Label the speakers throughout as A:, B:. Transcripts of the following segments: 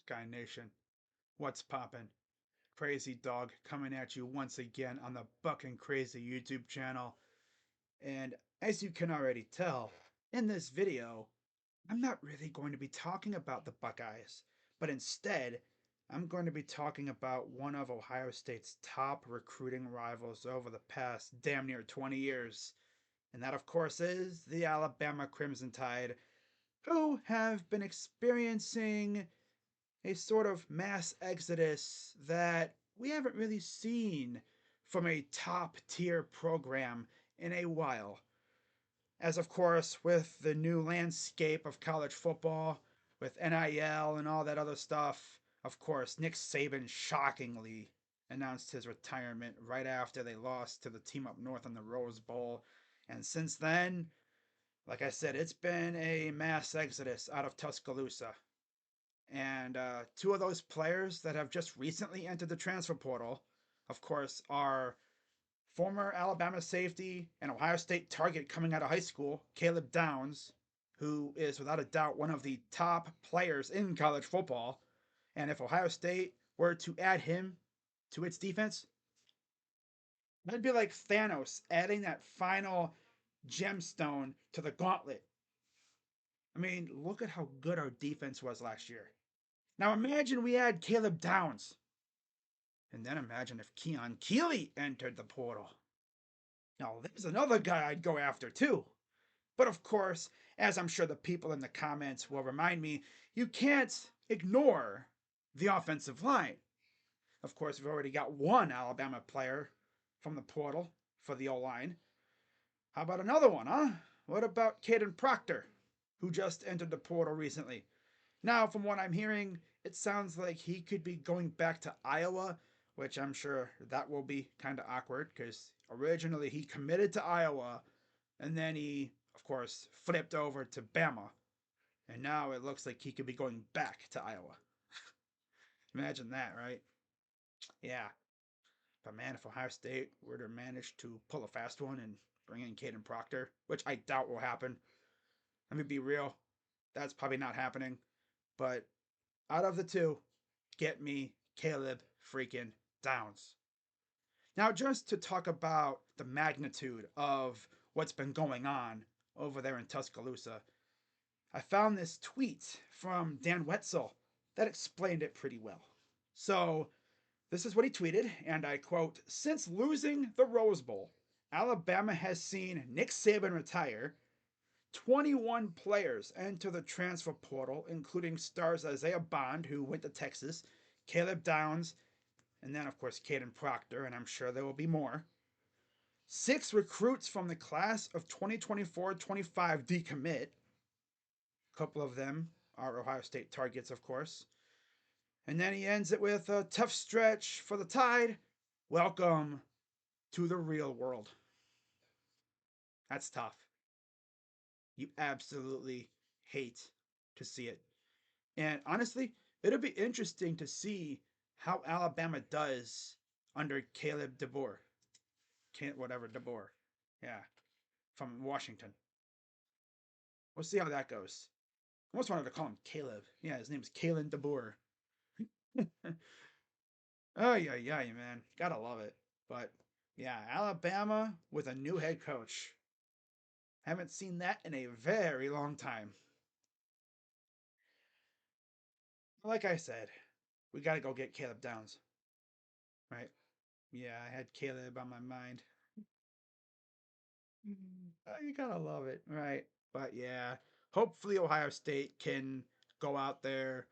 A: Sky Nation? What's poppin'? Crazy Dog coming at you once again on the Buckin' Crazy YouTube channel. And as you can already tell, in this video, I'm not really going to be talking about the Buckeyes, but instead, I'm going to be talking about one of Ohio State's top recruiting rivals over the past damn near 20 years. And that, of course, is the Alabama Crimson Tide, who have been experiencing a sort of mass exodus that we haven't really seen from a top tier program in a while. As of course, with the new landscape of college football, with NIL and all that other stuff, of course, Nick Saban shockingly announced his retirement right after they lost to the team up north in the Rose Bowl. And since then, like I said, it's been a mass exodus out of Tuscaloosa. And two of those players that have just recently entered the transfer portal, of course, are former Alabama safety and Ohio State target coming out of high school, Caleb Downs, who is without a doubt one of the top players in college football. And if Ohio State were to add him to its defense, that'd be like Thanos adding that final gemstone to the gauntlet. I mean, look at how good our defense was last year. Now imagine we add Caleb Downs. And then imagine if Keon Keeley entered the portal. Now, there's another guy I'd go after too. But of course, as I'm sure the people in the comments will remind me, you can't ignore the offensive line. Of course, we've already got one Alabama player from the portal for the O line. How about another one, huh? What about Caden Proctor, who just entered the portal recently? Now, from what I'm hearing, it sounds like he could be going back to Iowa, which I'm sure that will be kind of awkward because originally he committed to Iowa and then he, of course, flipped over to Bama. And now it looks like he could be going back to Iowa. Imagine that, right? Yeah. But man, if Ohio State were to manage to pull a fast one and bring in Caden Proctor, which I doubt will happen, let me be real, that's probably not happening. But out of the two, get me Caleb freaking Downs. Now, just to talk about the magnitude of what's been going on over there in Tuscaloosa, I found this tweet from Dan Wetzel that explained it pretty well. So, this is what he tweeted, and I quote: "Since losing the Rose Bowl, Alabama has seen Nick Saban retire, 21 players enter the transfer portal, including stars Isaiah Bond, who went to Texas, Caleb Downs, and then, of course, Caden Proctor, and I'm sure there will be more. 6 recruits from the class of 2024-25 decommit. A couple of them are Ohio State targets, of course. And then he ends it with a tough stretch for the Tide. Welcome to the real world." That's tough. You absolutely hate to see it. And honestly, it'll be interesting to see how Alabama does under Caleb DeBoer. Whatever, DeBoer. Yeah, from Washington. We'll see how that goes. I almost wanted to call him Caleb. Yeah, his name's Kalen DeBoer. Oh, yeah, man. Gotta love it. But yeah, Alabama with a new head coach. Haven't seen that in a very long time. Like I said, we gotta go get Caleb Downs. Right? Yeah, I had Caleb on my mind. Oh, you gotta love it, right? But yeah, hopefully Ohio State can go out there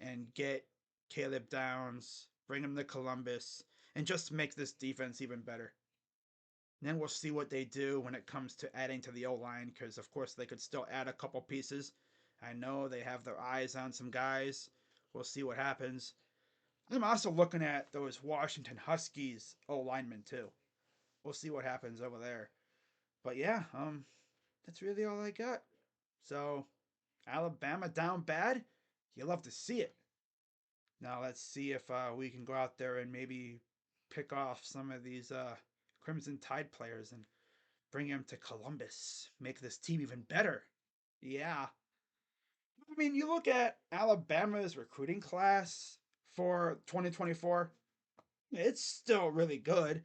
A: and get Caleb Downs, bring him to Columbus, and just make this defense even better. And then we'll see what they do when it comes to adding to the O line, because of course they could still add a couple pieces. I know they have their eyes on some guys. We'll see what happens. I'm also looking at those Washington Huskies O linemen too. We'll see what happens over there. But yeah, that's really all I got. So, Alabama down bad? You love to see it. Now let's see if we can go out there and maybe pick off some of these Crimson Tide players and bring them to Columbus. Make this team even better. Yeah. I mean, you look at Alabama's recruiting class for 2024, it's still really good.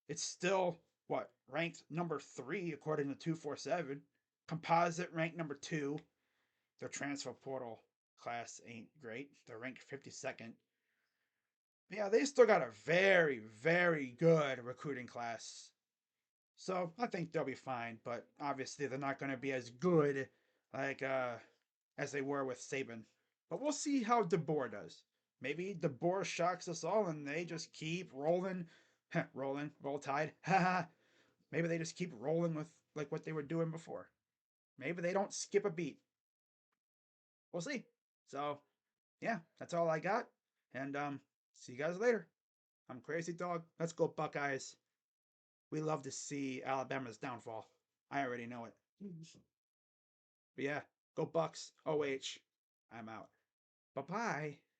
A: It's still, what, ranked number 3 according to 247. Composite ranked number 2. Their transfer portal class ain't great. They're ranked 52nd. But yeah, they still got a very, very good recruiting class. So I think they'll be fine, but obviously they're not going to be as good like as they were with Saban. But we'll see how DeBoer does. Maybe DeBoer shocks us all and they just keep rolling, rolling, roll tide. Maybe they just keep rolling with like what they were doing before. Maybe they don't skip a beat. We'll see. So yeah, that's all I got. And see you guys later. I'm Crazy Dog. Let's go Buckeyes. We love to see Alabama's downfall. I already know it. But yeah, go Bucks. OH. I'm out. Bye bye.